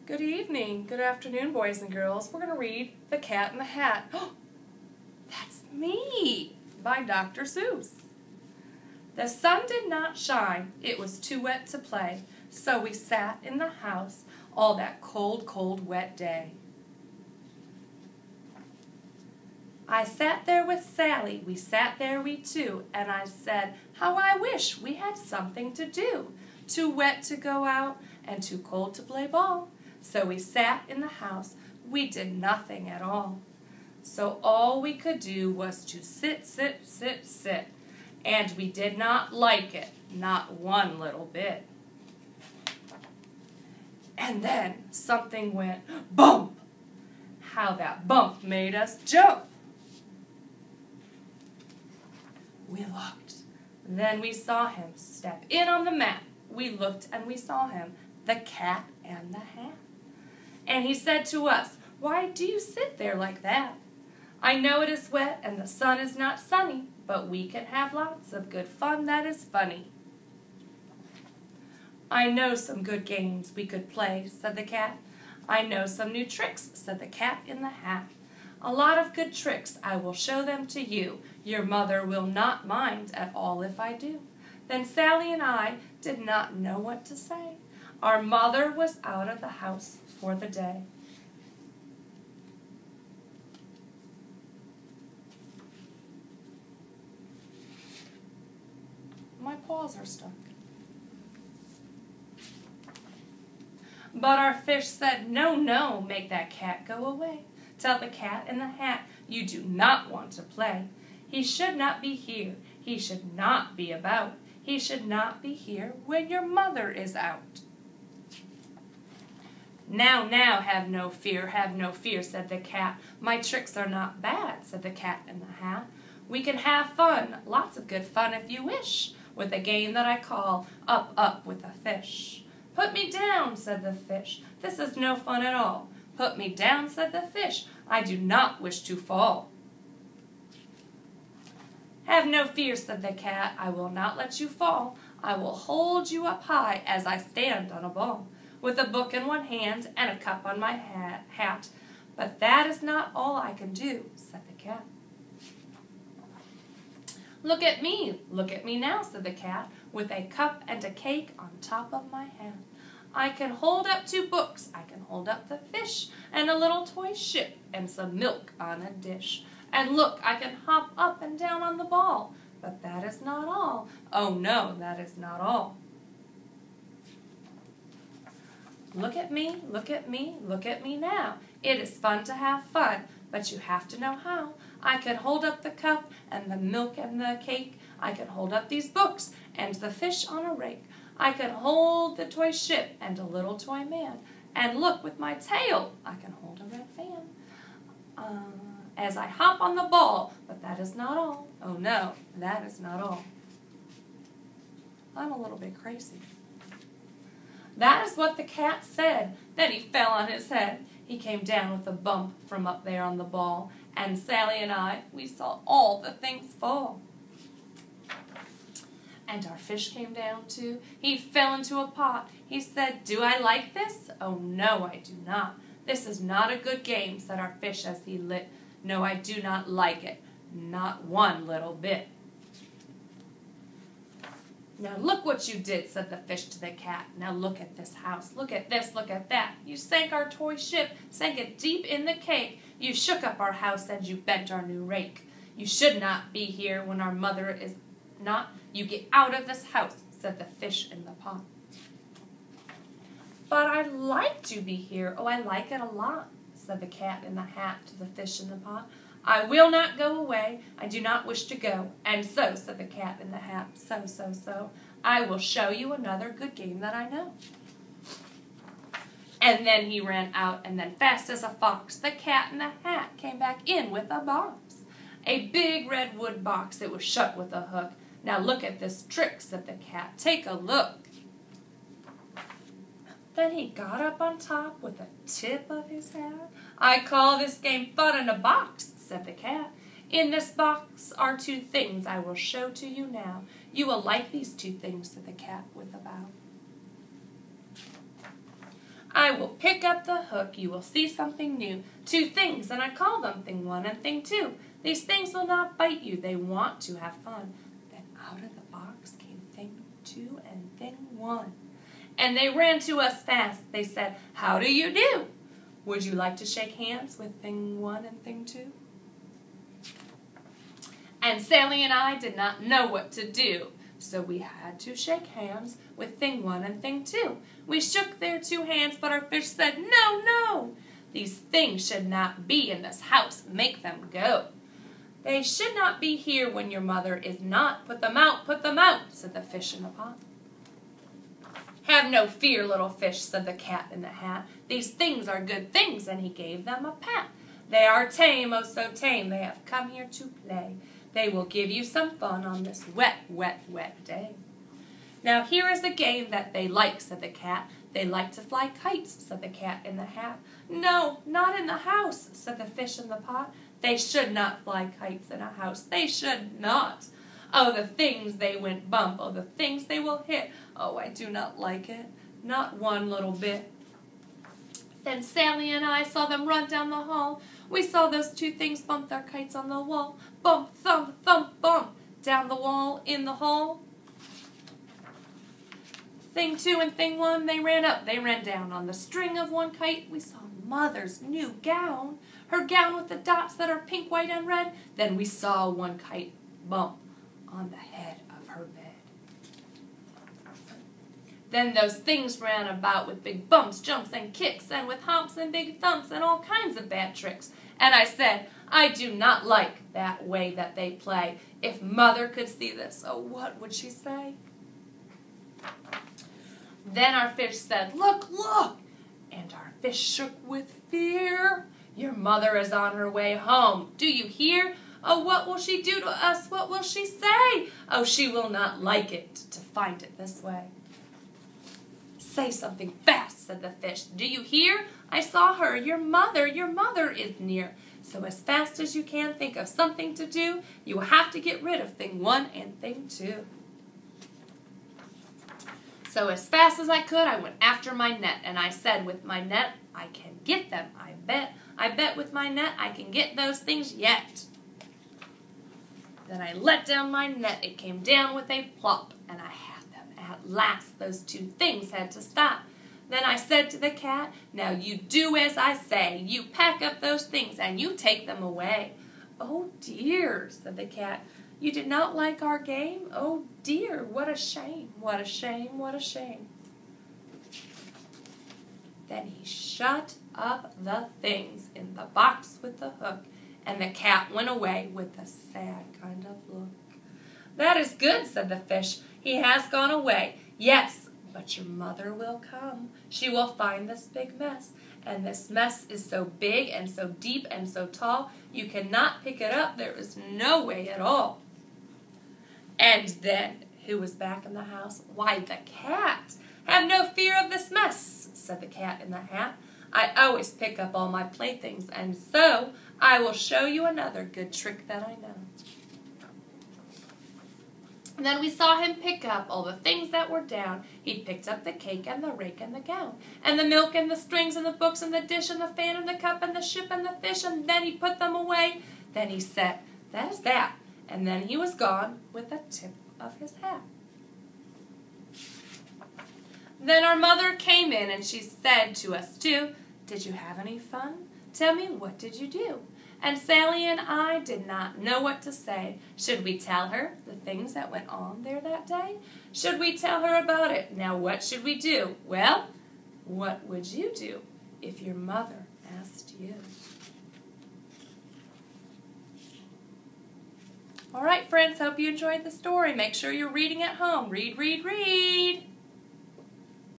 Good evening, good afternoon, boys and girls. We're going to read The Cat in the Hat. Oh, that's me, by Dr. Seuss. The sun did not shine, it was too wet to play, so we sat in the house all that cold, cold, wet day. I sat there with Sally, we sat there we two, and I said, how I wish we had something to do. Too wet to go out, and too cold to play ball. So we sat in the house, we did nothing at all. So all we could do was to sit, sit, sit, sit, and we did not like it, not one little bit. And then something went bump. How that bump made us jump. We looked. Then we saw him step in on the mat. We looked and we saw him, the cat and the hat. And he said to us, why do you sit there like that? I know it is wet and the sun is not sunny, but we can have lots of good fun that is funny. I know some good games we could play, said the cat. I know some new tricks, said the cat in the hat. A lot of good tricks, I will show them to you. Your mother will not mind at all if I do. Then Sally and I did not know what to say. Our mother was out of the house for the day. My paws are stuck. But our fish said, no, no, make that cat go away. Tell the cat in the hat, you do not want to play. He should not be here. He should not be about. He should not be here when your mother is out. Now, now, have no fear, said the cat. My tricks are not bad, said the cat in the hat. We can have fun, lots of good fun if you wish, with a game that I call Up, Up with a Fish. Put me down, said the fish. This is no fun at all. Put me down, said the fish. I do not wish to fall. Have no fear, said the cat. I will not let you fall. I will hold you up high as I stand on a ball, with a book in one hand and a cup on my hat. But that is not all I can do, said the cat. Look at me now, said the cat, with a cup and a cake on top of my hat. I can hold up 2 books, I can hold up the fish, and a little toy ship, and some milk on a dish. And look, I can hop up and down on the ball. But that is not all. Oh no, that is not all. Look at me now. It is fun to have fun, but you have to know how. I can hold up the cup and the milk and the cake. I can hold up these books and the fish on a rake. I can hold the toy ship and a little toy man. And look, with my tail, I can hold a red fan. As I hop on the ball, but that is not all. Oh no, that is not all. I'm a little bit crazy. That is what the cat said. Then he fell on his head. He came down with a bump from up there on the ball. And Sally and I, we saw all the things fall. And our fish came down too. He fell into a pot. He said, do I like this? Oh no, I do not. This is not a good game, said our fish as he lit. No, I do not like it. Not one little bit. Now look what you did, said the fish to the cat. Now look at this house. Look at this, look at that. You sank our toy ship, sank it deep in the cake. You shook up our house and you bent our new rake. You should not be here when our mother is not. You get out of this house, said the fish in the pot. But I like to be here. Oh, I like it a lot, said the cat in the hat to the fish in the pot. I will not go away. I do not wish to go. And so, said the cat in the hat, so, I will show you another good game that I know. And then he ran out, and then fast as a fox, the cat in the hat came back in with a box. A big red wood box. It was shut with a hook. Now look at this trick, said the cat. Take a look. Then he got up on top with the tip of his hat. I call this game fun in a box, said the cat. In this box are 2 things I will show to you now. You will like these 2 things, said the cat with a bow. I will pick up the hook, you will see something new. Two things, and I call them thing one and thing two. These things will not bite you, they want to have fun. Then out of the box came thing two and thing one. And they ran to us fast. They said, how do you do? Would you like to shake hands with thing one and thing two? And Sally and I did not know what to do, so we had to shake hands with thing one and thing two. We shook their two hands, but our fish said, no, no. These things should not be in this house. Make them go. They should not be here when your mother is not. Put them out, said the fish in the pot. Have no fear, little fish, said the cat in the hat. These things are good things, and he gave them a pat. They are tame, oh so tame, they have come here to play. They will give you some fun on this wet, wet, wet day. Now here is a game that they like, said the cat. They like to fly kites, said the cat in the hat. No, not in the house, said the fish in the pot. They should not fly kites in a house. They should not. Oh, the things they went bump. Oh, the things they will hit. Oh, I do not like it. Not one little bit. Then Sally and I saw them run down the hall. We saw those two things bump their kites on the wall. Bump, thump, thump, bump. Down the wall, in the hall. Thing two and thing one, they ran up, they ran down. On the string of one kite, we saw Mother's new gown. Her gown with the dots that are pink, white, and red. Then we saw one kite bump on the head of her bed. Then those things ran about with big bumps, jumps, and kicks, and with humps and big thumps and all kinds of bad tricks. And I said, I do not like that way that they play. If Mother could see this, oh, what would she say? Then our fish said, look, look! And our fish shook with fear. Your mother is on her way home. Do you hear? Oh, what will she do to us? What will she say? Oh, she will not like it to find it this way. Say something fast, said the fish. Do you hear? I saw her. Your mother is near. So as fast as you can, think of something to do. You will have to get rid of thing one and thing two. So as fast as I could, I went after my net, and I said, with my net, I can get them, I bet. I bet with my net, I can get those things yet. Then I let down my net. It came down with a plop, and I had them. At last, those two things had to stop. Then I said to the cat, now you do as I say. You pack up those things, and you take them away. Oh, dear, said the cat. You did not like our game? Oh, dear, what a shame, what a shame, what a shame. Then he shut up the things in the box with the hook, and the cat went away with a sad kind of look. That is good, said the fish. He has gone away. Yes, but your mother will come. She will find this big mess. And this mess is so big and so deep and so tall, you cannot pick it up. There is no way at all. And then, who was back in the house? Why, the cat. Have no fear of this mess, said the cat in the hat. I always pick up all my playthings, and so I will show you another good trick that I know. And then we saw him pick up all the things that were down. He picked up the cake and the rake and the gown, and the milk and the strings and the books and the dish and the fan and the cup and the ship and the fish, and then he put them away. Then he said, that is that. And then he was gone with the tip of his hat. Then our mother came in and she said to us two, did you have any fun? Tell me, what did you do? And Sally and I did not know what to say. Should we tell her the things that went on there that day? Should we tell her about it? Now what should we do? Well, what would you do if your mother asked you? All right, friends, hope you enjoyed the story. Make sure you're reading at home. Read, read, read.